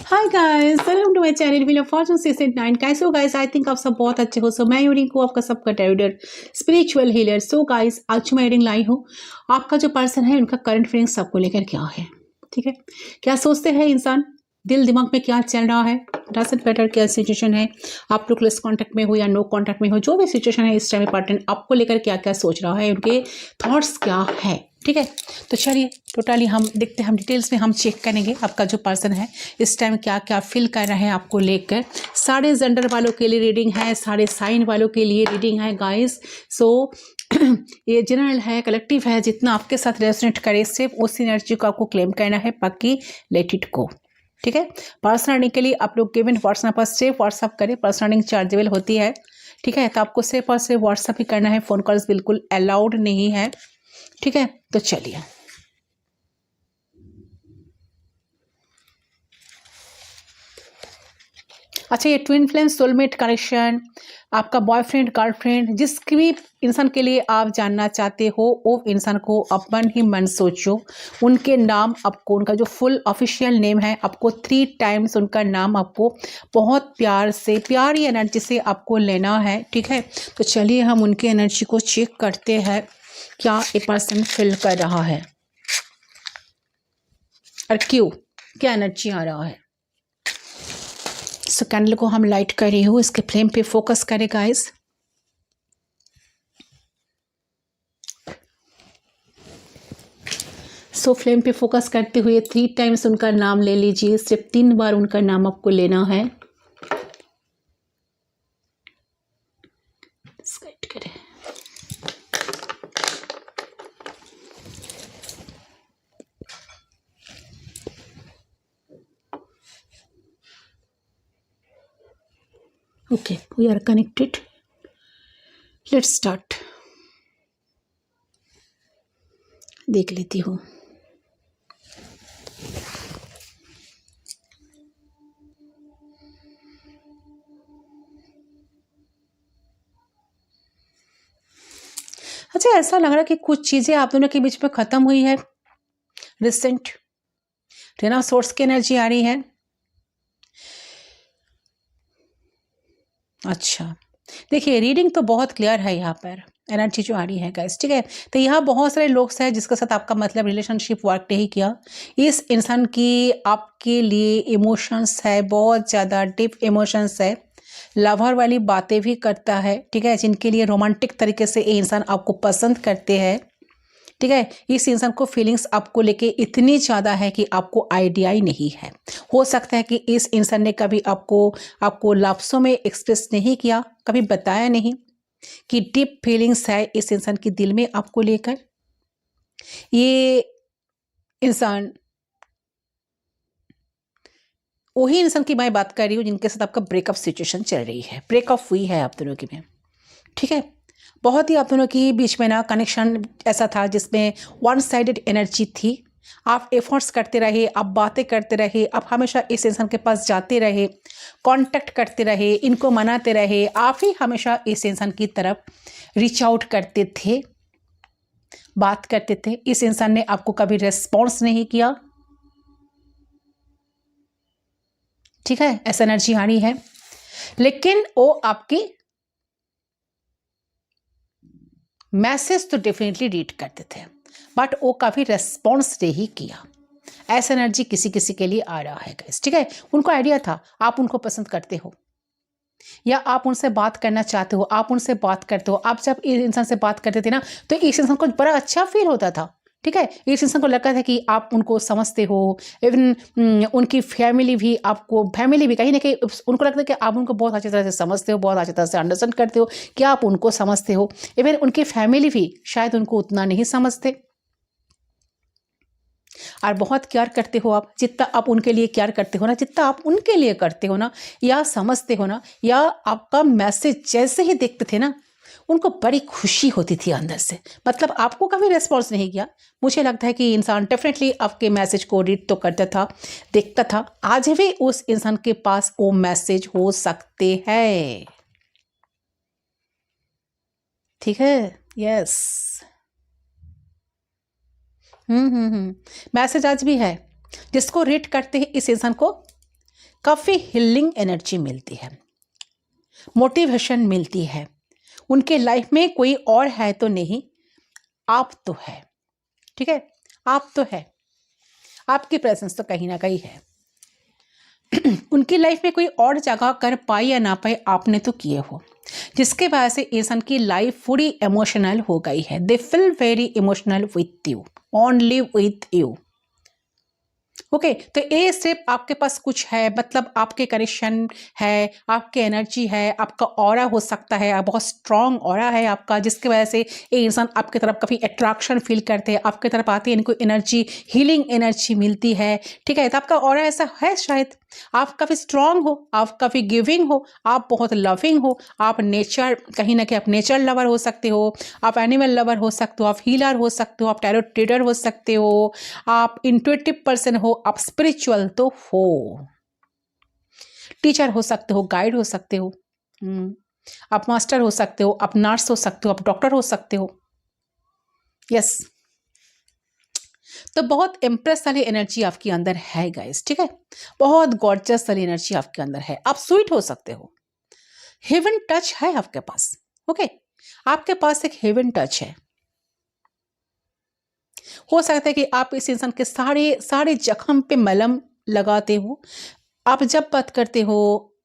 Hi guys, welcome to my channel wheel of fortune season 9। कैसे हो guys? I think आप सब बहुत अच्छे हो। मैं यूनिक हूँ, आपका सबका trader spiritual healer. So guys, आज मैं रीडिंग लाई हूँ। आपका जो पर्सन है उनका करंट फीलिंग्स आपको लेकर क्या है, ठीक है? क्या सोचते हैं इंसान, दिल दिमाग में क्या चल रहा है, डजंट मैटर क्या सिचुएशन है, आप लोग लेस कॉन्टैक्ट में हो या नो कॉन्टैक्ट में हो, जो भी सिचुएशन है इस टाइम पार्टनर आपको लेकर क्या क्या सोच रहा है, उनके थॉट्स क्या है, ठीक है? तो चलिए टोटली हम देखते हैं, हम डिटेल्स में हम चेक करेंगे आपका जो पर्सन है इस टाइम क्या क्या फील कर रहे हैं आपको लेकर। सारे जेंडर वालों के लिए रीडिंग है, सारे साइन वालों के लिए रीडिंग है गाइस। सो ये जनरल है, कलेक्टिव है, जितना आपके साथ रेजोनेट करे सिर्फ उस एनर्जी को आपको क्लेम करना है, बाकी लेट इट गो, ठीक है? पर्सनल रीडिंग के लिए आप लोग गिवन व्हाट्सएप पर सिर्फ व्हाट्सअप करें, पर्सनल रीडिंग चार्जेबल होती है, ठीक है? तो आपको सिर्फ और सिर्फ व्हाट्सएप ही करना है, फोन कॉल्स बिल्कुल अलाउड नहीं है, ठीक है? तो चलिए अच्छा, ये ट्विन फ्लेम, सोलमेट कनेक्शन, आपका बॉयफ्रेंड गर्लफ्रेंड, जिस भी इंसान के लिए आप जानना चाहते हो वो इंसान को अपन ही मन सोचो, उनके नाम आपको, उनका जो फुल ऑफिशियल नेम है आपको 3 टाइम्स उनका नाम आपको बहुत प्यार से, प्यारी एनर्जी से आपको लेना है, ठीक है? तो चलिए हम उनकी एनर्जी को चेक करते हैं, क्या ये पर्सन फील कर रहा है और क्यों, क्या एनर्जी आ रहा है। सो कैंडल को हम लाइट कर रही हूँ, इसके फ्लेम पे फोकस करें गाइस। सो फ्लेम पे फोकस करते हुए 3 टाइम्स उनका नाम ले लीजिए, सिर्फ 3 बार उनका नाम आपको लेना है। करें okay, we are connected, let's start. देख लेती हूँ। अच्छा, ऐसा लग रहा है कि कुछ चीजें आप दोनों के बीच में खत्म हुई है रिसेंट, टेन ऑफ सोर्स की एनर्जी आ रही है। अच्छा, देखिए रीडिंग तो बहुत क्लियर है यहाँ पर, एनर्जी जो आ रही है गाइस, ठीक है? तो यहाँ बहुत सारे लोग हैं जिसके साथ आपका मतलब रिलेशनशिप वर्क नहीं किया। इस इंसान की आपके लिए इमोशंस है, बहुत ज़्यादा डीप इमोशंस है, लवर वाली बातें भी करता है, ठीक है? जिनके लिए रोमांटिक तरीके से ये इंसान आपको पसंद करते हैं, ठीक है? इस इंसान को फीलिंग्स आपको लेके इतनी ज़्यादा है कि आपको आइडिया ही नहीं है। हो सकता है कि इस इंसान ने कभी आपको लफ्ज़ों में एक्सप्रेस नहीं किया, कभी बताया नहीं कि डीप फीलिंग्स है इस इंसान के दिल में आपको लेकर। ये इंसान, वही इंसान की मैं बात कर रही हूँ जिनके साथ आपका ब्रेकअप सिचुएशन चल रही है, ब्रेकअप हुई है आप दोनों की में, ठीक है? बहुत ही आप दोनों के बीच में ना कनेक्शन ऐसा था जिसमें वन साइडेड एनर्जी थी। आप एफर्ट्स करते रहे, आप बातें करते रहे, आप हमेशा इस इंसान के पास जाते रहे, कांटेक्ट करते रहे, इनको मनाते रहे, आप ही हमेशा इस इंसान की तरफ रीच आउट करते थे, बात करते थे। इस इंसान ने आपको कभी रेस्पॉन्स नहीं किया, ठीक है? ऐसा एनर्जी आ रही है, लेकिन वो आपकी मैसेज तो डेफिनेटली रीड करते थे, बट वो काफ़ी रेस्पॉन्स नहीं किया। ऐसा एनर्जी किसी किसी के लिए आ रहा है गाइस, ठीक है? उनको आइडिया था आप उनको पसंद करते हो या आप उनसे बात करना चाहते हो, आप उनसे बात करते हो। आप जब इस इंसान से बात करते थे ना तो इस इंसान को बड़ा अच्छा फील होता था, ठीक है? इस इंसान को लगता था कि आप उनको समझते हो, इवन उनकी फैमिली भी आपको, फैमिली भी कहीं ना कहीं उनको लगता है कि आप उनको बहुत अच्छी तरह से समझते हो, बहुत अच्छी तरह से अंडरस्टैंड करते हो, कि आप उनको समझते हो। इवन उनकी फैमिली भी शायद उनको उतना नहीं समझते और बहुत केयर करते हो आप। जितना आप उनके लिए केयर करते हो ना, जितना आप उनके लिए करते हो ना या समझते हो ना, या आपका मैसेज जैसे ही देखते थे ना उनको बड़ी खुशी होती थी अंदर से। मतलब आपको कभी रेस्पॉन्स नहीं किया, मुझे लगता है कि इंसान डेफिनेटली आपके मैसेज को रीड तो करता था, देखता था। आज भी उस इंसान के पास वो मैसेज हो सकते हैं, ठीक है? यस, मैसेज आज भी है जिसको रीड करते हैं इस इंसान को काफ़ी हीलिंग एनर्जी मिलती है, मोटिवेशन मिलती है। उनके लाइफ में कोई और है तो नहीं, आप तो है। ठीक है, आप तो है, आपकी प्रेजेंस तो कहीं ना कहीं है। उनकी लाइफ में कोई और जगह कर पाए या ना पाए, आपने तो किए हो, जिसके वजह से इंसान की लाइफ पूरी इमोशनल हो गई है। They feel very emotional with you, only with you. Okay, तो ये सिर्फ आपके पास कुछ है, मतलब आपके कनेक्शन है, आपके एनर्जी है, आपका ऑरा हो सकता है, बहुत स्ट्रांग ऑरा है आपका, जिसकी वजह से ये इंसान आपकी तरफ काफ़ी अट्रैक्शन फील करते हैं, आपकी तरफ आते हैं, इनको एनर्जी, हीलिंग एनर्जी मिलती है। ठीक है, तो आपका ऑरा ऐसा है, शायद आप काफ़ी स्ट्रांग हो, आप काफ़ी गिविंग हो, आप बहुत लविंग हो, आप नेचर, कहीं ना कहीं आप नेचर लवर हो सकते हो, आप एनिमल लवर हो सकते हो, आप हीलर हो सकते हो, आप टैरो रीडर हो सकते हो, आप इंट्यूटिव पर्सन हो, आप स्पिरिचुअल तो हो, टीचर हो सकते हो, गाइड हो सकते हो, आप मास्टर हो सकते हो, आप नर्स हो सकते हो, आप डॉक्टर हो सकते हो। यस, तो बहुत इम्प्रेस वाली एनर्जी आपके अंदर है गाइस। ठीक है, बहुत गॉर्जियस वाली एनर्जी आपके अंदर है। आप स्वीट हो सकते हो, हेवन टच है आपके पास। ओके, आपके पास एक हेवन टच है। हो सकता है कि आप इस इंसान के सारे सारे जख्म पे मलहम लगाते हो। आप जब बात करते हो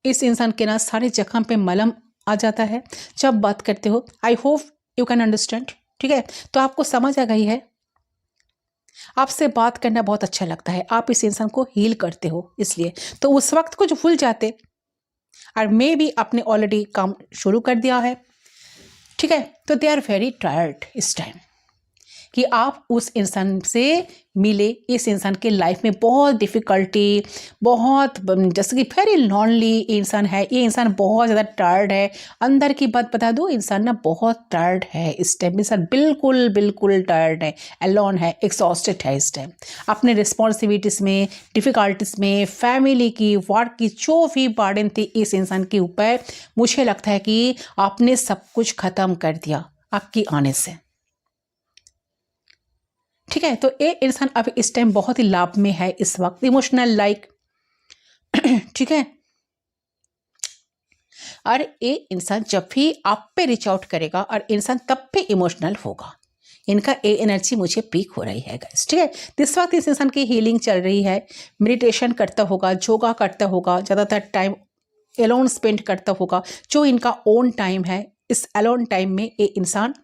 इस इंसान के ना सारे जख्म पे मलहम आ जाता है जब बात करते हो। I hope you can understand. ठीक है, तो आपको समझ आ गई है। आपसे बात करना बहुत अच्छा लगता है, आप इस इंसान को हील करते हो, इसलिए तो उस वक्त कुछ भूल जाते, और मे भी आपने ऑलरेडी काम शुरू कर दिया है। ठीक है, तो दे आर वेरी टायर्ड इस टाइम कि आप उस इंसान से मिले। इस इंसान के लाइफ में बहुत डिफ़िकल्टी, बहुत जैसे कि वेरी लॉनली इंसान है। ये इंसान बहुत ज़्यादा टायर्ड है। अंदर की बात बता दूँ, इंसान ना बहुत टायर्ड है इस टाइम। इंसान बिल्कुल बिल्कुल टायर्ड है, अलोन है, एग्जॉस्टेड है इस टाइम। अपने रिस्पॉन्सिबिलिटीज़ में, डिफ़िकल्टीज़ में, फैमिली की, वर्क की जो भी बर्डन थी इस इंसान के ऊपर, मुझे लगता है कि आपने सब कुछ ख़त्म कर दिया आपकी आने से। ठीक है, तो ये इंसान अब इस टाइम बहुत ही लाभ में है इस वक्त, इमोशनल लाइक। ठीक है, और ये इंसान जब भी आप पे रीच आउट करेगा और इंसान तब पे इमोशनल होगा। इनका ये एनर्जी मुझे पीक हो रही है गाइस। ठीक है, इस वक्त इस इंसान की हीलिंग चल रही है, मेडिटेशन करता होगा, योगा करता होगा, ज़्यादातर टाइम एलोन स्पेंड करता होगा, जो इनका ओन टाइम है। इस एलोन टाइम में ये इंसान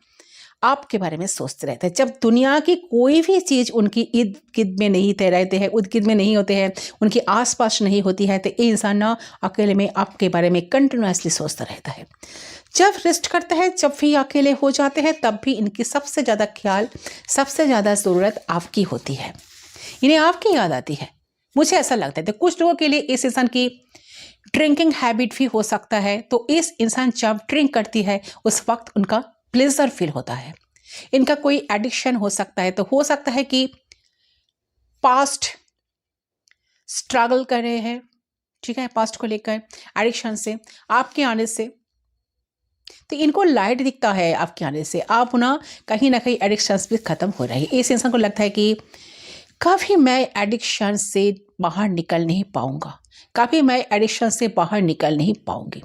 आपके बारे में सोचते रहते हैं। जब दुनिया की कोई भी चीज़ उनकी इर्द गिर्द में नहीं रहते हैं, उर्द गिर्द में नहीं होते हैं, उनके आसपास नहीं होती है, तो ये इंसान ना अकेले में आपके बारे में कंटिन्यूसली सोचता रहता है। जब रेस्ट करता है, जब भी अकेले हो जाते हैं, तब भी इनकी सबसे ज़्यादा ख्याल, सबसे ज़्यादा ज़रूरत आपकी होती है, इन्हें आपकी याद आती है। मुझे ऐसा लगता है। तो कुछ लोगों के लिए इस इंसान की ड्रिंकिंग हैबिट भी हो सकता है, तो इस इंसान जब ड्रिंक करती है उस वक्त उनका प्लेजर फील होता है। इनका कोई एडिक्शन हो सकता है, तो हो सकता है कि पास्ट स्ट्रगल कर रहे हैं। ठीक है, पास्ट को लेकर एडिक्शन से, आपके आने से, तो इनको लाइट दिखता है आपके आने से। आप ना कहीं एडिक्शन भी खत्म हो रही है। इस इंसान को लगता है कि कभी मैं एडिक्शन से बाहर निकल नहीं पाऊंगा, कभी मैं एडिक्शन से बाहर निकल नहीं पाऊंगी।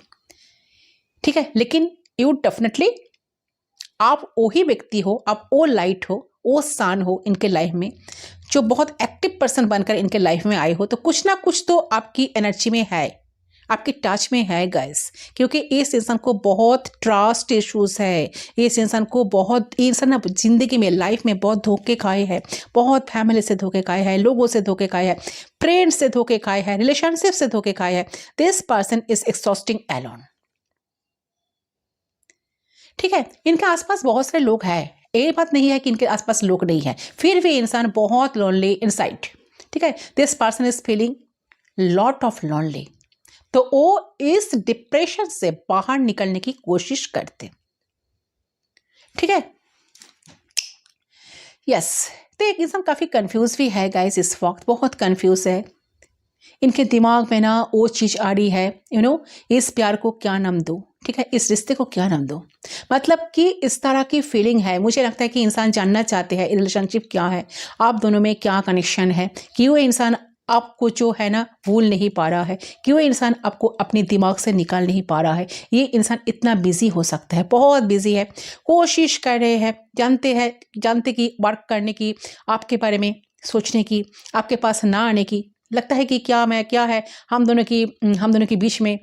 ठीक है, लेकिन यू डेफिनेटली आप वही व्यक्ति हो, आप वो लाइट हो, वो सन हो इनके लाइफ में, जो बहुत एक्टिव पर्सन बनकर इनके लाइफ में आए हो। तो कुछ ना कुछ तो आपकी एनर्जी में है, आपके टच में है गाइस, क्योंकि इस इंसान को बहुत ट्रस्ट इश्यूज है। इस इंसान को बहुत, इंसान ना जिंदगी में, लाइफ में बहुत धोखे खाए हैं, बहुत फैमिली से धोखे खाए हैं, लोगों से धोखे खाए हैं, फ्रेंड्स से धोखे खाए हैं, रिलेशनशिप से धोखे खाए हैं। This person is exhausting alone. ठीक है, इनके आसपास बहुत सारे लोग हैं, ये बात नहीं है कि इनके आसपास लोग नहीं है, फिर भी इंसान बहुत लोनली इनसाइड। ठीक है, this person is feeling lot of lonely. तो वो इस डिप्रेशन से बाहर निकलने की कोशिश करते। ठीक है, यस। तो एक इंसान काफी कंफ्यूज भी है गाइस, इस वक्त बहुत कंफ्यूज है। इनके दिमाग में ना वो चीज आ रही है, इस प्यार को क्या नाम दूं। ठीक है, इस रिश्ते को क्या नाम दूं, मतलब कि इस तरह की फीलिंग है। मुझे लगता है कि इंसान जानना चाहते हैं रिलेशनशिप क्या है, आप दोनों में क्या कनेक्शन है, कि वो इंसान आपको जो है ना भूल नहीं पा रहा है, क्यों इंसान आपको अपने दिमाग से निकाल नहीं पा रहा है। ये इंसान इतना बिजी हो सकता है, बहुत बिजी है, कोशिश कर रहे हैं, जानते कि वर्क करने की, आपके बारे में सोचने की, आपके पास ना आने की, लगता है कि क्या है हम दोनों के बीच में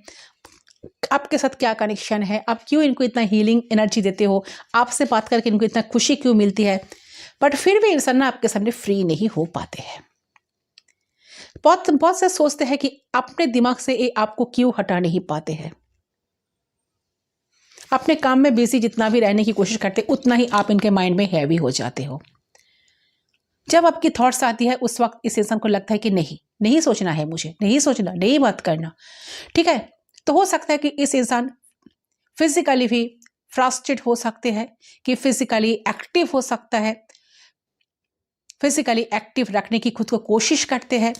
आपके साथ क्या कनेक्शन है, आप क्यों इनको इतना हीलिंग एनर्जी देते हो, आपसे बात करके इनको इतना खुशी क्यों मिलती है, बट फिर भी इंसान ना आपके सामने फ्री नहीं हो पाते हैं। बहुत से सोचते हैं कि अपने दिमाग से ये आपको क्यों हटा नहीं पाते हैं। अपने काम में बिजी जितना भी रहने की कोशिश करते उतना ही आप इनके माइंड में हैवी हो जाते हो। जब आपकी थॉट्स आती है उस वक्त इस इंसान को लगता है कि नहीं सोचना है, मुझे नहीं सोचना, नहीं बात करना, ठीक है। तो हो सकता है कि इस इंसान फिजिकली भी फ्रस्ट्रेट हो सकते हैं, कि फिजिकली एक्टिव हो सकता है, फिजिकली एक्टिव रखने की खुद को कोशिश करते हैं,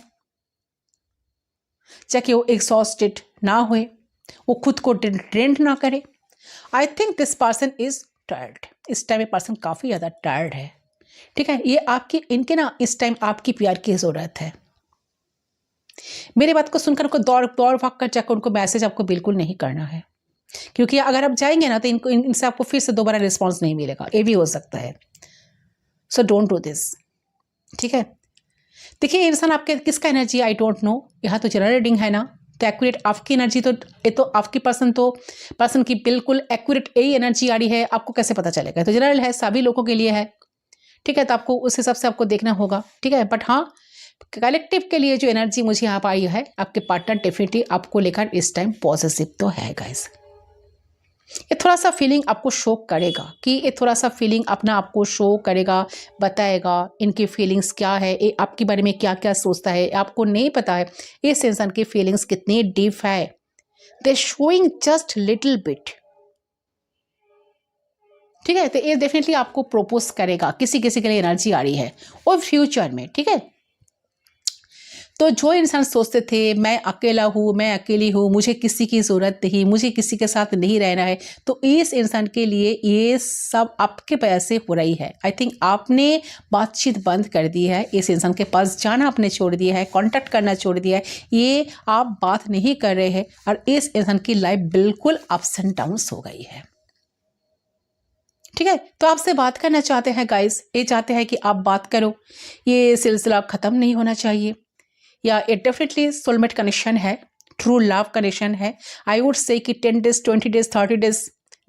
ताकि वो एग्जॉस्टेड ना हुए, वो खुद को ड्रेन ना करे। I think this person is tired. इस टाइम ये पर्सन काफ़ी ज़्यादा टायर्ड है, ठीक है। ये इनके ना इस टाइम आपकी प्यार की ज़रूरत है। मेरी बात को सुनकर उनको दौड़ भाग कर जाकर उनको मैसेज आपको बिल्कुल नहीं करना है, क्योंकि अगर आप जाएंगे ना तो इनसे आपको फिर से दोबारा रिस्पॉन्स नहीं मिलेगा, ये भी हो सकता है। सो डोंट डू दिस, ठीक है। देखिए इंसान आपके किसका एनर्जी आई डोंट नो, यहाँ तो जनरल रीडिंग है ना, तो एक्यूरेट आपकी एनर्जी, तो ये तो आपकी पर्सन की बिल्कुल एक्यूरेट यही एनर्जी आ रही है, आपको कैसे पता चलेगा। तो जनरल है, सभी लोगों के लिए है, ठीक है। तो आपको उस हिसाब से आपको देखना होगा, ठीक है। बट हाँ, कलेक्टिव के लिए जो एनर्जी मुझे यहाँ आई है, आपके पार्टनर डेफिनेटली आपको लेकर इस टाइम पॉजिटिव तो है गाइस। ये थोड़ा सा फीलिंग आपको शो करेगा, कि ये थोड़ा सा फीलिंग अपना आपको शो करेगा, बताएगा इनकी फीलिंग्स क्या है, ये आपके बारे में क्या क्या सोचता है, आपको नहीं पता है इस इंसान की फीलिंग्स कितनी डीप है। They showing just little bit, ठीक है। तो ये डेफिनेटली आपको प्रपोज करेगा, किसी किसी के लिए एनर्जी आ रही है और फ्यूचर में, ठीक है। तो जो इंसान सोचते थे मैं अकेला हूँ, मैं अकेली हूँ, मुझे किसी की ज़रूरत नहीं, मुझे किसी के साथ नहीं रहना है, तो इस इंसान के लिए ये सब आपके वजह से हो रही है। आई थिंक आपने बातचीत बंद कर दी है, इस इंसान के पास जाना आपने छोड़ दिया है, कांटेक्ट करना छोड़ दिया है, ये आप बात नहीं कर रहे हैं, और इस इंसान की लाइफ बिल्कुल अप्स एंड डाउन्स हो गई है, ठीक है। तो आपसे बात करना चाहते हैं गाइस, ये चाहते हैं कि आप बात करो, ये सिलसिला ख़त्म नहीं होना चाहिए, या ये डेफिनेटली सोलमेट कनेक्शन है, ट्रू लव कनेक्शन है। आई वुड से कि 10 डेज 20 डेज 30 डेज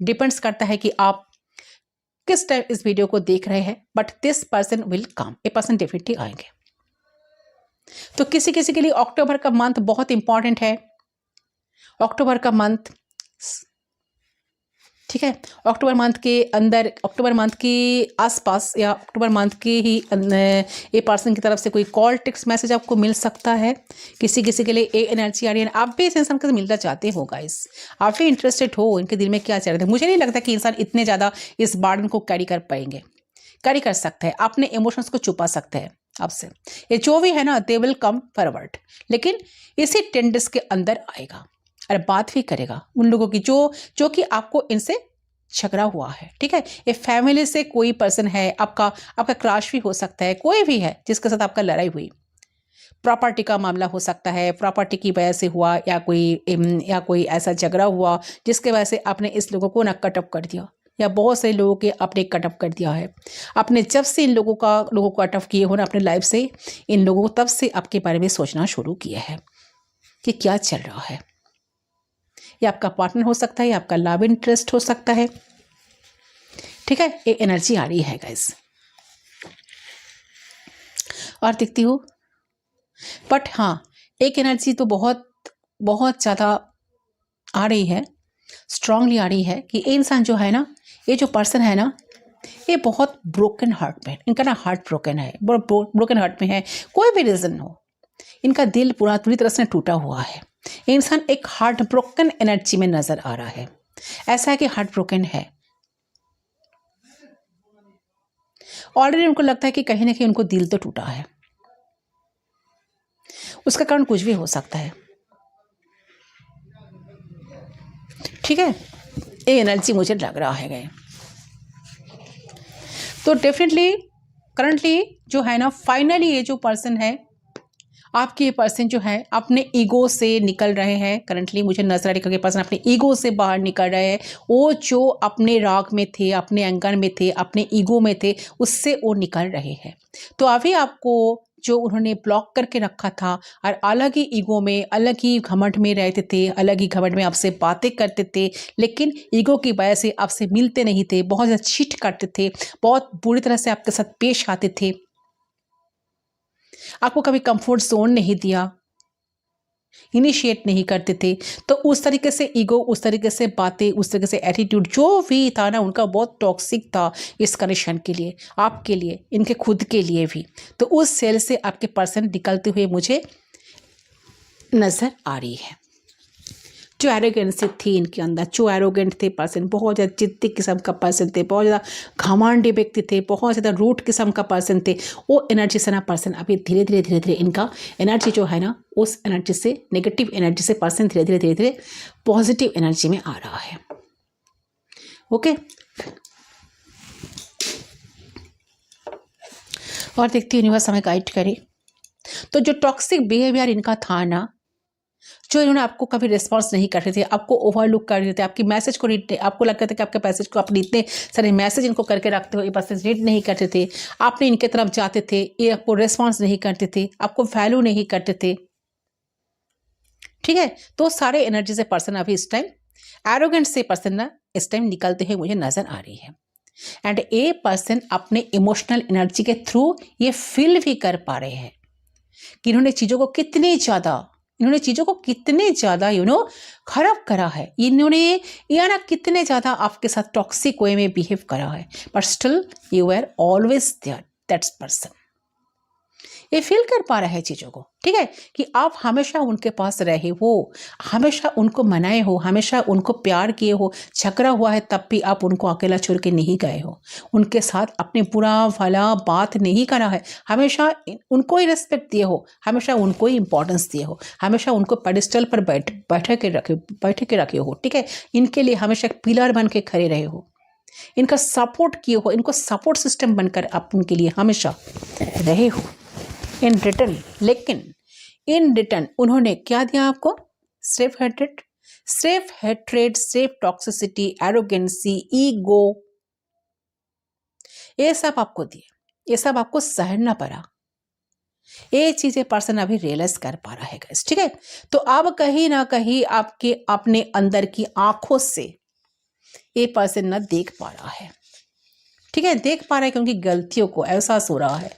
डिपेंड्स करता है कि आप किस टाइम इस वीडियो को देख रहे हैं, but this person will come, a person definitely आएंगे। तो किसी किसी के लिए अक्टूबर का मंथ बहुत इंपॉर्टेंट है, अक्टूबर का मंथ, ठीक है। अक्टूबर मंथ के अंदर, अक्टूबर मंथ के आसपास, या अक्टूबर मंथ के ही ये पर्सन की तरफ से कोई कॉल टेक्स्ट मैसेज आपको मिल सकता है। किसी किसी के लिए ये एनर्जी आ रही है, आप भी इस इंसान से मिलना चाहते हो गाइस, आप भी इंटरेस्टेड हो इनके दिल में क्या चल रहा है। मुझे नहीं लगता कि इंसान इतने ज़्यादा इस बर्डन को कैरी कर पाएंगे, कैरी कर सकते हैं, अपने इमोशंस को छुपा सकते हैं आपसे। ये जो भी है ना, दे विल कम फॉरवर्ड, लेकिन इसी 10 डेज के अंदर आएगा और बात भी करेगा उन लोगों की जो कि आपको इनसे झगड़ा हुआ है, ठीक है। ये फैमिली से कोई पर्सन है, आपका क्रश भी हो सकता है, कोई भी है जिसके साथ आपका लड़ाई हुई, प्रॉपर्टी का मामला हो सकता है, प्रॉपर्टी की वजह से हुआ, या कोई ऐसा झगड़ा हुआ जिसके वजह से आपने इस लोगों को ना कटअप कर दिया, या बहुत से लोगों के आपने कटअप कर दिया है। आपने जब से इन लोगों को कटअप किए हो ना अपने लाइफ से, इन लोगों को तब से आपके बारे में सोचना शुरू किया है कि क्या चल रहा है। ये आपका पार्टनर हो सकता है, या आपका लव इंटरेस्ट हो सकता है, ठीक है। ये एनर्जी आ रही है गाइस, और दिखती हूँ, बट हाँ एक एनर्जी तो बहुत बहुत ज़्यादा आ रही है, स्ट्रांगली आ रही है, कि ये इंसान जो है ना, ये जो पर्सन है ना, ये बहुत ब्रोकन हार्ट में, इनका ना हार्ट ब्रोकन है, ब्रोकन हार्ट में है, कोई भी रीज़न हो, इनका दिल पूरी तरह से टूटा हुआ है। इंसान एक हार्ट ब्रोकन एनर्जी में नजर आ रहा है, ऐसा है कि हार्ट ब्रोकन है, ऑलरेडी उनको लगता है कि कहीं ना कहीं उनको दिल तो टूटा है, उसका कारण कुछ भी हो सकता है, ठीक है। ये एनर्जी मुझे लग रहा है गए। तो डेफिनेटली करंटली जो है ना, फाइनली ये जो पर्सन है आपके पर्सन जो है अपने ईगो से निकल रहे हैं। करंटली मुझे नजर आ रही है कि पर्सन अपने ईगो से बाहर निकल रहे हैं। वो जो अपने राग में थे, अपने एंगर में थे, अपने ईगो में थे, उससे वो निकल रहे हैं। तो अभी आपको जो उन्होंने ब्लॉक करके रखा था और अलग ही ईगो में, अलग ही घमंड में रहते थे, अलग ही घमंड में आपसे बातें करते थे, लेकिन ईगो की वजह से आपसे मिलते नहीं थे, बहुत ज़्यादा चीट करते थे, बहुत बुरी तरह से आपके साथ पेश आते थे, आपको कभी कंफर्ट जोन नहीं दिया, इनिशिएट नहीं करते थे। तो उस तरीके से ईगो, उस तरीके से बातें, उस तरीके से एटीट्यूड जो भी था ना उनका, बहुत टॉक्सिक था इस कनेक्शन के लिए, आपके लिए, इनके खुद के लिए भी। तो उस सेल से आपके पर्सन निकलते हुए मुझे नजर आ रही है। जो एरोगेंसी थी इनके अंदर, जो एरोगेंट थे पर्सन, बहुत ज़्यादा जिद्दी किस्म का पर्सन थे, बहुत ज़्यादा घमंडी व्यक्ति थे, बहुत ज़्यादा रूट किस्म का पर्सन थे, वो एनर्जी से ना पर्सन अभी धीरे धीरे इनका एनर्जी जो है ना, उस एनर्जी से, नेगेटिव एनर्जी से पर्सन धीरे धीरे पॉजिटिव एनर्जी में आ रहा है। ओके, और देखते यूनिवर्स हमें गाइड करे। तो जो टॉक्सिक बिहेवियर इनका था ना, जो इन्होंने आपको कभी रिस्पॉन्स नहीं करते थे, आपको ओवरलुक कर देते थे, आपकी मैसेज को रीड, आपको लगता था कि आपके मैसेज को, अपने इतने सारे मैसेज इनको करके रखते हो, ये मैसेज रीड नहीं करते थे, आपने इनके तरफ जाते थे, ये आपको रिस्पॉन्स नहीं करते थे, आपको वैल्यू नहीं करते थे। ठीक है, तो सारे एनर्जी से पर्सन अभी इस टाइम, एरोगेंट से पर्सन ना इस टाइम निकलते हुए मुझे नजर आ रही है। एंड ए पर्सन अपने इमोशनल एनर्जी के थ्रू ये फील भी कर पा रहे हैं कि इन्होंने चीज़ों को कितने ज़्यादा खराब करा है, इन्होंने या ना कितने ज़्यादा आपके साथ टॉक्सिक वे में बिहेव करा है, but still you are always there, that's person. ये फील कर पा रहा है चीज़ों को, ठीक है, कि आप हमेशा उनके पास रहे हो, हमेशा उनको मनाए हो, हमेशा उनको प्यार किए हो, झगड़ा हुआ है तब भी आप उनको अकेला छोड़ के नहीं गए हो, उनके साथ अपने बुरा भला बात नहीं करा है, हमेशा उनको ही रिस्पेक्ट दिए हो, हमेशा उनको ही इंपॉर्टेंस दिए हो, हमेशा उनको पेडिस्टल पर बैठे के रखे हो, ठीक है, इनके लिए हमेशा एक पिलर बन के खड़े रहे हो, इनका सपोर्ट किए हो, इनको सपोर्ट सिस्टम बनकर आप उनके लिए हमेशा रहे हो इन रिटर्न। लेकिन इन रिटर्न उन्होंने क्या दिया आपको? Self hatred, self toxicity, arrogancy, ego, ये सब आपको दिए, ये सब आपको सहना पड़ा। ये चीजें पर्सन अभी रियलाइज कर पा रहा है गाइस, ठीक है। तो अब कहीं ना कहीं आपके अपने अंदर की आंखों से ये पर्सन ना देख पा रहा है, ठीक है, देख पा रहा है कि उनकी गलतियों को एहसास हो रहा है,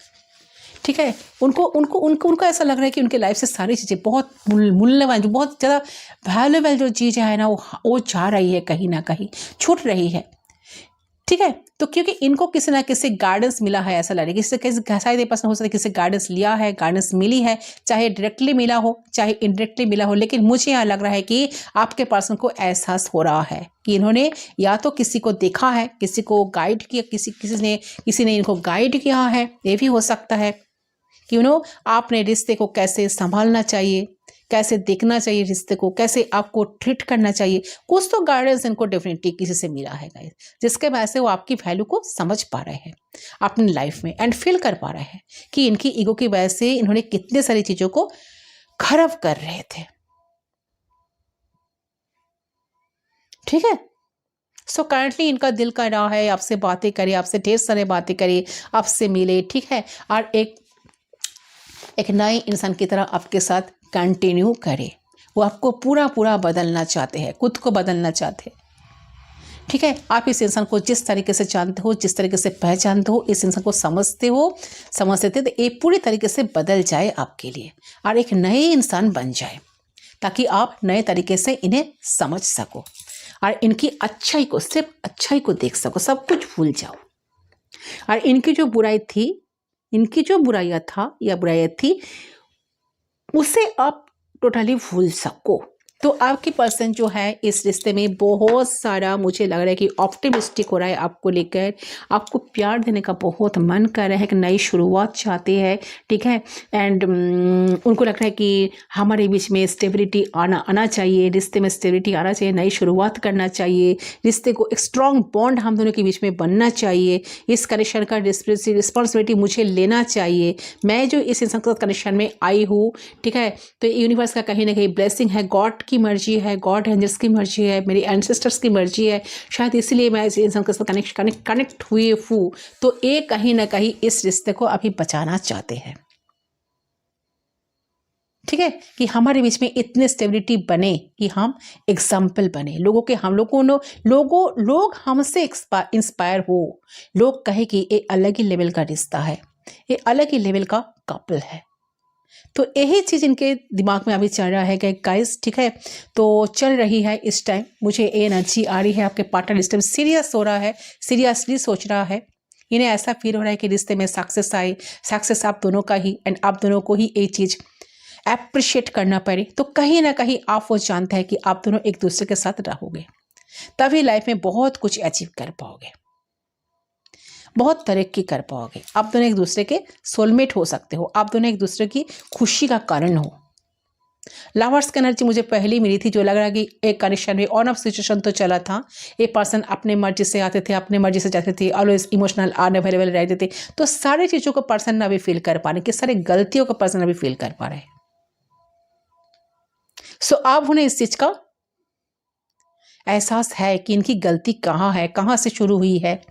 ठीक है। उनको ऐसा लग रहा है कि उनके लाइफ से सारी चीज़ें बहुत मूल्यवान, जो बहुत ज़्यादा वैल्यूएबल जो चीज़ें है ना, वो जा रही है, कहीं ना कहीं छूट रही है, ठीक है। तो क्योंकि इनको किसी ना किसी गाइडेंस मिला है, ऐसा लग रहा है, किसी कैसे शायद ये पर्सन हो सकता है किसी गाइडेंस लिया है, गाइडेंस मिली है, चाहे डायरेक्टली मिला हो, चाहे इनडायरेक्टली मिला हो, लेकिन मुझे यहाँ लग रहा है कि आपके पर्सन को एहसास हो रहा है कि इन्होंने या तो किसी को देखा है, किसी को गाइड किया, किसी ने इनको गाइड किया है, ये भी हो सकता है कि आपने रिश्ते को कैसे संभालना चाहिए, कैसे देखना चाहिए रिश्ते को, कैसे आपको ट्रीट करना चाहिए, कुछ तो गाइडेंस इनको डेफिनेटली किसी से मिला है गाइस, जिसके वजह से वो आपकी वैल्यू को समझ पा रहे हैं अपनी लाइफ में एंड फील कर पा रहे हैं कि इनकी ईगो की वजह से इन्होंने कितने सारी चीजों को खराब कर रहे थे, ठीक है। सो करंटली इनका दिल कर रहा है आपसे बातें करे, आपसे ढेर सारे बातें करे, आपसे मिले, ठीक है, और एक नए इंसान की तरह आपके साथ कंटिन्यू करे। वो आपको पूरा बदलना चाहते हैं, खुद को बदलना चाहते हैं, ठीक है। आप इस इंसान को जिस तरीके से जानते हो, जिस तरीके से पहचानते हो, इस इंसान को समझते थे, तो ये पूरी तरीके से बदल जाए आपके लिए और एक नए इंसान बन जाए, ताकि आप नए तरीके से इन्हें समझ सको और इनकी अच्छाई को, सिर्फ अच्छाई को देख सको, सब कुछ भूल जाओ और इनकी जो बुराई थी, इनकी जो बुराइयां थी उसे आप टोटली भूल सको, तो आपकी पर्सन जो है इस रिश्ते में बहुत सारा मुझे लग रहा है कि ऑप्टिमिस्टिक हो रहा है आपको लेकर, आपको प्यार देने का बहुत मन कर रहा है, एक नई शुरुआत चाहते हैं, ठीक है। एंड उनको लग रहा है कि हमारे बीच में स्टेबिलिटी आना चाहिए, रिश्ते में स्टेबिलिटी आना चाहिए, नई शुरुआत करना चाहिए, रिश्ते को एक स्ट्रॉन्ग बॉन्ड हम दोनों के बीच में बनना चाहिए, इस कनेक्शन का रिस्पॉन्सिबिलिटी मुझे लेना चाहिए, मैं जो इस इंसान के साथ कनेक्शन में आई हूँ, ठीक है। तो यूनिवर्स का कहीं ना कहीं ब्लेसिंग है, गॉड की मर्जी है, गॉड एंजल्स की मर्जी है, मेरी एंसेस्टर्स की मर्जी है, शायद इसलिए मैं इस इंसान के साथ कनेक्ट हुए हूँ। तो ये कहीं ना कहीं इस रिश्ते को अभी बचाना चाहते हैं, ठीक है, कि हमारे बीच में इतनी स्टेबिलिटी बने कि हम एग्जाम्पल बने, लोगों के हम लोग हमसे इंस्पायर हो, लोग कहे कि ये अलग ही लेवल का रिश्ता है, ये अलग ही लेवल का कपल है। तो यही चीज़ इनके दिमाग में अभी चल रहा है कि गाइस, ठीक है, तो चल रही है इस टाइम। मुझे ये एनर्जी आ रही है आपके पार्टनर इस टाइम सीरियस हो रहा है, सीरियसली सोच रहा है, इन्हें ऐसा फील हो रहा है कि रिश्ते में सक्सेस आए, सक्सेस आप दोनों का ही, एंड आप दोनों को ही ये चीज़ अप्रिशिएट करना पड़े। तो कहीं ना कहीं आप वो जानते हैं कि आप दोनों एक दूसरे के साथ रहोगे, तभी लाइफ में बहुत कुछ अचीव कर पाओगे, बहुत तरक्की कर पाओगे। आप दोनों एक दूसरे के सोलमेट हो सकते हो, आप दोनों एक दूसरे की खुशी का कारण हो। लवर्स की एनर्जी मुझे पहली मिली थी, जो लग रहा है कि एक कनेक्शन में ऑन ऑफ सिचुएशन तो चला था, एक पर्सन अपने मर्जी से आते थे, अपने मर्जी से जाते थे, ऑलवेज इमोशनल अनअवेलेबल रहते थे। तो सारी चीज़ों को पर्सन अभी फील कर पा रहे हैं, कि सारी गलतियों को पर्सन अभी फील कर पा रहे हैं। सो अब उन्हें इस चीज़ का एहसास है कि इनकी गलती कहाँ है, कहाँ से शुरू हुई है,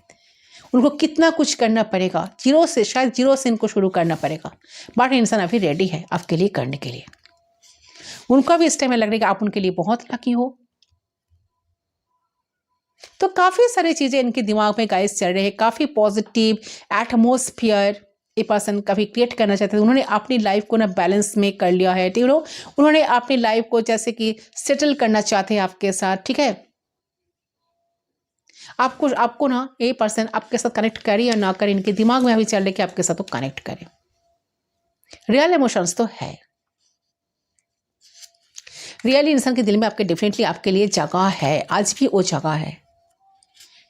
उनको कितना कुछ करना पड़ेगा, शायद जीरो से इनको शुरू करना पड़ेगा। बट इंसान अभी रेडी है आपके लिए करने के लिए। उनको भी इस टाइम में लग रहा है कि आप उनके लिए बहुत लकी हो। तो काफ़ी सारी चीज़ें इनके दिमाग में गाइस चल रहे हैं, काफ़ी पॉजिटिव एटमोस्फियर ये पर्सन कभी क्रिएट करना चाहते थे। उन्होंने अपनी लाइफ को ना बैलेंस में कर लिया है, ठीक है। उन्होंने अपनी लाइफ को जैसे कि सेटल करना चाहते हैं आपके साथ, ठीक है। आपको ना ये पर्सन आपके साथ कनेक्ट करे या ना करे, इनके दिमाग में अभी चल रहा है कि आपके साथ वो कनेक्ट करे। रियल इमोशंस तो है, रियली इंसान के दिल में आपके डेफिनेटली आपके लिए जगह है, आज भी वो जगह है,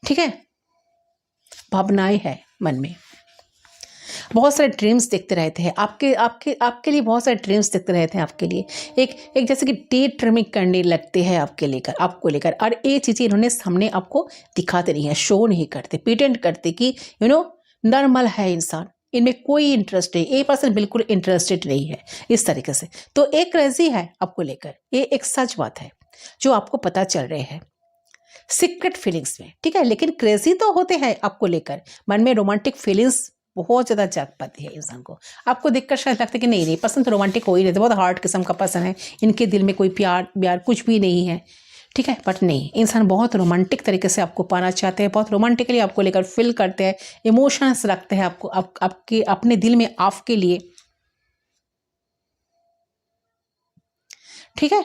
ठीक है। भावनाएं है मन में, बहुत सारे ड्रीम्स देखते रहते हैं आपके लिए, बहुत सारे ड्रीम्स देखते रहते हैं आपके लिए, एक जैसे कि डे ड्रीमिंग करने लगते हैं आपको लेकर। और ये चीज़ें इन्होंने सामने आपको दिखाते नहीं है, शो नहीं करते, प्रिटेंड करते कि नॉर्मल है इंसान, इनमें कोई इंटरेस्ट नहीं, ये पर्सन बिल्कुल इंटरेस्टेड नहीं है इस तरीके से। तो एक क्रेजी है आपको लेकर, ये एक सच बात है जो आपको पता चल रहे हैं सीक्रेट फीलिंग्स में, ठीक है। लेकिन क्रेजी तो होते हैं आपको लेकर, मन में रोमांटिक फीलिंग्स बहुत ज़्यादा जाग पाती है इंसान को। आपको देखकर शायद लगता है कि नहीं पसंद तो रोमांटिक हो ही रहते, बहुत हार्ड किस्म का पसंद है, इनके दिल में कोई प्यार कुछ भी नहीं है, ठीक है। बट नहीं, इंसान बहुत रोमांटिक तरीके से आपको पाना चाहते हैं, बहुत रोमांटिकली आपको लेकर फील करते हैं, इमोशंस रखते हैं आपके अपने दिल में आपके लिए, ठीक है।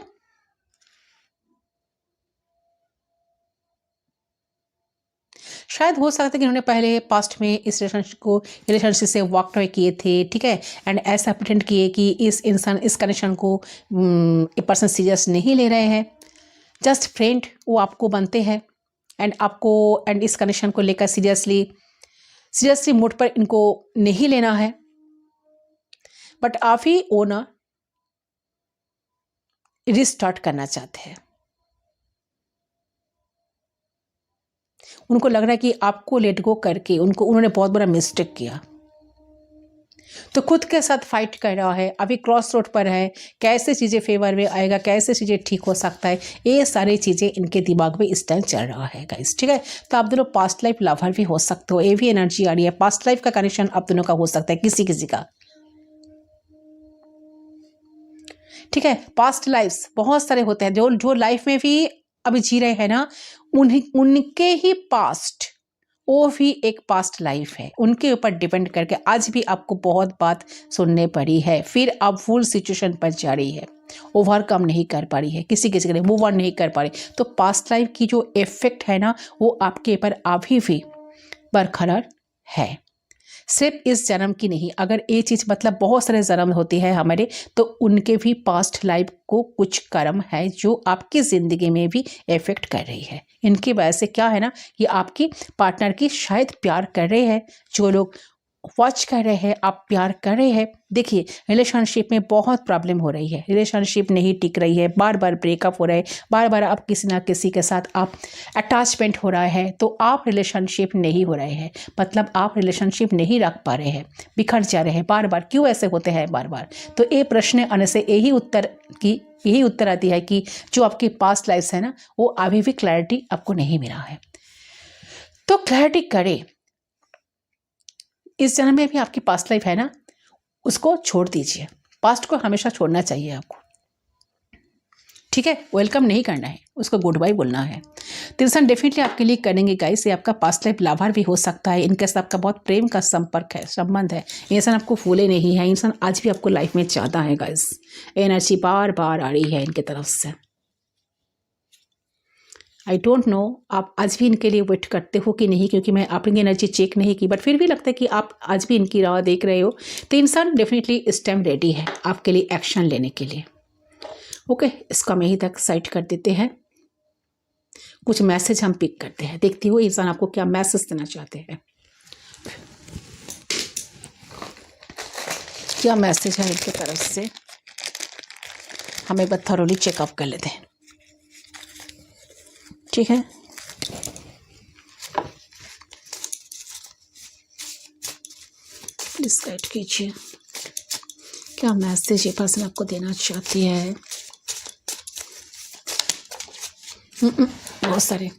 शायद हो सकता है कि उन्होंने पहले पास्ट में इस रिलेशनशिप से वॉक अवे किए थे, ठीक है। एंड ऐसा प्रिटेंड किए कि इस कनेक्शन को एक पर्सन सीरियस नहीं ले रहे हैं, जस्ट फ्रेंड वो आपको बनते हैं, एंड इस कनेक्शन को लेकर सीरियसली मोड पर इनको नहीं लेना है। बट आप ही वो ना रिस्टार्ट करना चाहते हैं। उनको लग रहा है कि आपको लेट गो करके उन्होंने बहुत बड़ा मिस्टेक किया, तो खुद के साथ फाइट कर रहा है, अभी क्रॉस रोड पर है, कैसे चीज़ें फेवर में आएगा, कैसे चीज़ें ठीक हो सकता है, ये सारी चीज़ें इनके दिमाग में इस टाइम चल रहा है गाइस, ठीक है। तो आप दोनों पास्ट लाइफ लवर भी हो सकते हो, ये भी एनर्जी आ रही है, पास्ट लाइफ का कनेक्शन आप दोनों का हो सकता है किसी का, ठीक है। पास्ट लाइफ्स बहुत सारे होते हैं, जो लाइफ में भी अभी जी रहे हैं ना, उनके ही पास्ट, वो भी एक पास्ट लाइफ है, उनके ऊपर डिपेंड करके आज भी आपको बहुत बात सुनने पड़ी है, फिर आप फुल सिचुएशन पर जा रही है, ओवरकम नहीं कर पा रही है, किसी के लिए मूव ऑन नहीं कर पा रही। तो पास्ट लाइफ की जो इफेक्ट है ना, वो आपके ऊपर अभी भी बरकरार है। सिर्फ इस जन्म की नहीं, अगर ये चीज़ मतलब बहुत सारे जन्म होती है हमारे, तो उनके भी पास्ट लाइफ को कुछ कर्म है जो आपकी ज़िंदगी में भी इफेक्ट कर रही है। इनकी वजह से क्या है ना कि आपकी पार्टनर की शायद प्यार कर रहे हैं, जो लोग वॉच कर रहे हैं, आप प्यार कर रहे हैं। देखिए रिलेशनशिप में बहुत प्रॉब्लम हो रही है, रिलेशनशिप नहीं टिक रही है, बार बार ब्रेकअप हो रहा है, बार बार आप किसी ना किसी के साथ आप अटैचमेंट हो रहा है, तो आप रिलेशनशिप नहीं हो रहे हैं, मतलब आप रिलेशनशिप नहीं रख पा रहे हैं, बिखर जा रहे हैं बार बार। क्यों ऐसे होते हैं बार बार? तो ये प्रश्न आने से यही उत्तर आती है कि जो आपकी पास्ट लाइफ है ना, वो अभी भी क्लैरिटी आपको नहीं मिला है। तो क्लैरिटी करें, इस जन्म में भी आपकी पास्ट लाइफ है ना, उसको छोड़ दीजिए। पास्ट को हमेशा छोड़ना चाहिए आपको, ठीक है? वेलकम नहीं करना है, उसको गुड बाय बोलना है। तो इंसान डेफिनेटली आपके लिए करेंगे गाइस। ये आपका पास्ट लाइफ लाभार भी हो सकता है, इनके साथ आपका बहुत प्रेम का संबंध है। इंसान आपको भूले नहीं है, इंसान आज भी आपको लाइफ में चाहता है गाइस। एनर्जी बार बार आ रही है इनके तरफ से। आई डोंट नो आप आज भी इनके लिए वेट करते हो कि नहीं, क्योंकि मैं आपकी एनर्जी चेक नहीं की, बट फिर भी लगता है कि आप आज भी इनकी राह देख रहे हो। तो इंसान डेफिनेटली इस टाइम रेडी है आपके लिए एक्शन लेने के लिए। ओके, इसको हम यहीं तक साइड कर देते हैं। कुछ मैसेज हम पिक करते हैं, देखती हो इंसान आपको क्या मैसेज देना चाहते हैं, क्या मैसेज है इनकी तरफ से। हम एक बार थॉरोली चेकअप कर लेते हैं, ठीक है? प्लीज गाइड कीजिए क्या मैसेज ये पर्सन आपको देना चाहती है। बहुत सारे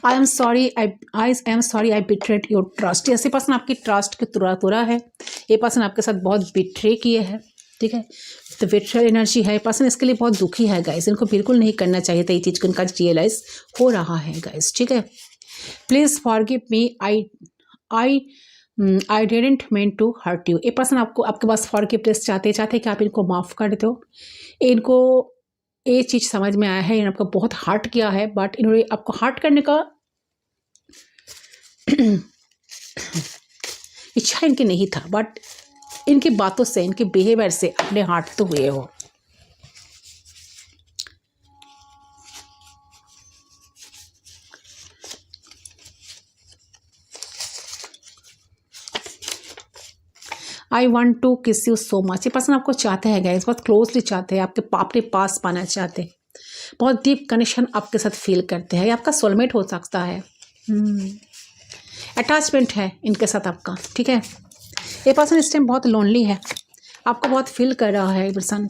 I am sorry I betrayed your trust. ऐसे पर्सन आपकी ट्रस्ट के तुरा है, ये पर्सन आपके साथ बहुत बिट्रे किए हैं, ठीक है? तो बिट्रेड एनर्जी है, पर्सन इसके लिए बहुत दुखी है गाइस। इनको बिल्कुल नहीं करना चाहिए था ये चीज़ को, इनका रियलाइज हो रहा है गाइस, ठीक है? Please forgive me, I didn't mean to hurt you. ये पर्सन आपको आपके पास फॉरगिवनेस चाहते कि आप इनको माफ़ कर दो। इनको ये चीज़ समझ में आया है, इन्होंने आपको बहुत हर्ट किया है, बट इन्होंने आपको हर्ट करने का इच्छा इनकी नहीं था, बट इनकी बातों से, इनके बिहेवियर से अपने हार्ट तो हुए हो। आई वॉन्ट टू किस यू सो मच। ये पर्सन आपको चाहते हैं गाइस, बहुत क्लोजली चाहते हैं, आपके अपने पास पाना चाहते हैं, बहुत डीप कनेक्शन आपके साथ फील करते हैं। ये आपका सोलमेट हो सकता है, अटैचमेंट है इनके साथ आपका, ठीक है? ये पर्सन इस टाइम बहुत लोनली है, आपको बहुत फील कर रहा है। ये पर्सन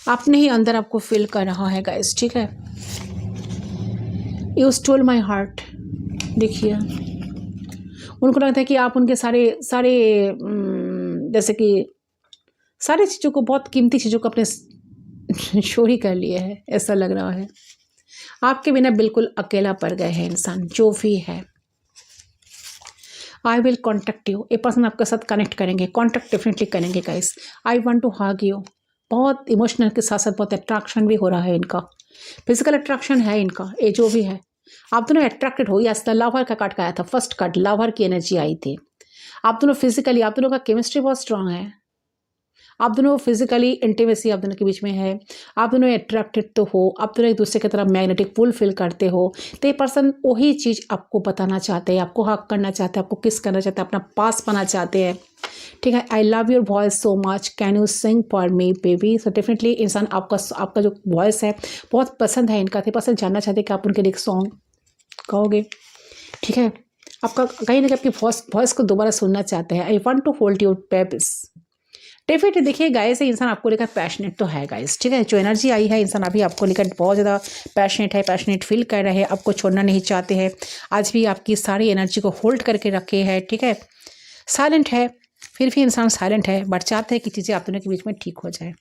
अपने ही अंदर आपको फील कर रहा है गाइस, ठीक है? You stole my heart. देखिए उनको लगता है कि आप उनके सारे जैसे कि सारी चीज़ों को, बहुत कीमती चीज़ों को अपने चोरी कर लिए है, ऐसा लग रहा है। आपके बिना बिल्कुल अकेला पड़ गए हैं इंसान, जो भी है। I will contact you. ये पर्सन आपके साथ कनेक्ट करेंगे, कॉन्टेक्ट डेफिनेटली करेंगे guys. I want to hug you. बहुत इमोशनल के साथ साथ बहुत अट्रैक्शन भी हो रहा है इनका, फिजिकल अट्रैक्शन है इनका। ये जो भी है, आप दोनों अट्रैक्टेड हो। यस, लवर का कार्ड का आया था, फर्स्ट कार्ड लवर की एनर्जी आई थी। आप दोनों फिजिकली, आप दोनों का केमिस्ट्री बहुत स्ट्रांग है, आप दोनों फिजिकली इंटीमेसी आप दोनों के बीच में है, आप दोनों अट्रैक्टेड तो हो, आप दोनों एक दूसरे की तरफ मैग्नेटिक पुल फील करते हो। तो ये पर्सन वही चीज़ आपको बताना चाहते हैं, आपको हक करना चाहते हैं, आपको किस करना चाहते हैं, अपना पास पाना चाहते हैं, ठीक है? I love your voice so much, can you sing for me baby. So definitely इंसान आपका जो वॉइस है बहुत पसंद है इनका। तो पर्सन जानना चाहते हैं कि आप उनके लिए एक सॉन्ग गाओगे, ठीक है? आपका कहीं ना कहीं आपकी वॉइस को दोबारा सुनना चाहते हैं। I want to hold your babies. Definitely देखिए गाइस, इंसान आपको लेकर पैशनेट तो है गाइस, ठीक है? जो एनर्जी आई है, इंसान अभी आपको लेकर बहुत ज़्यादा पैशनेट है, पैशनेट फील कर रहे हैं, आपको छोड़ना नहीं चाहते हैं। आज भी आपकी सारी एनर्जी को होल्ड करके रखे हैं, ठीक है? साइलेंट है, फिर भी इंसान साइलेंट है, बट चाहते हैं कि चीज़ें आप दोनों के बीच में ठीक हो जाए।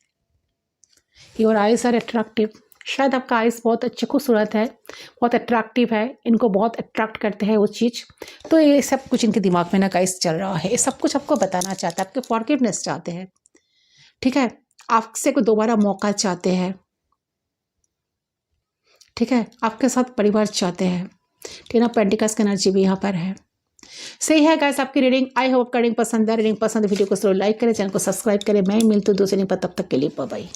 Your eyes are attractive. शायद आपका आइज़ बहुत अच्छे खूबसूरत है, बहुत अट्रैक्टिव है, इनको बहुत अट्रैक्ट करते हैं वो चीज़। तो ये सब कुछ इनके दिमाग में ना गाइस चल रहा है, ये सब कुछ आपको बताना चाहते हैं, आपके फॉरगिवनेस चाहते हैं, ठीक है? आपसे को दोबारा मौका चाहते हैं, ठीक है? आपके साथ परिवार चाहते हैं। 10 ऑफ पेंटिकल्स की एनर्जी भी यहाँ पर है। सही है गाइस आपकी रीडिंग। आई होप आपका रीडिंग पसंद है। रीडिंग पसंद वीडियो को जरूर लाइक करें, चैनल को सब्सक्राइब करें। मैं मिलती हूँ दूसरे रीडिंग पर, तब तक के लिए बाय बाय।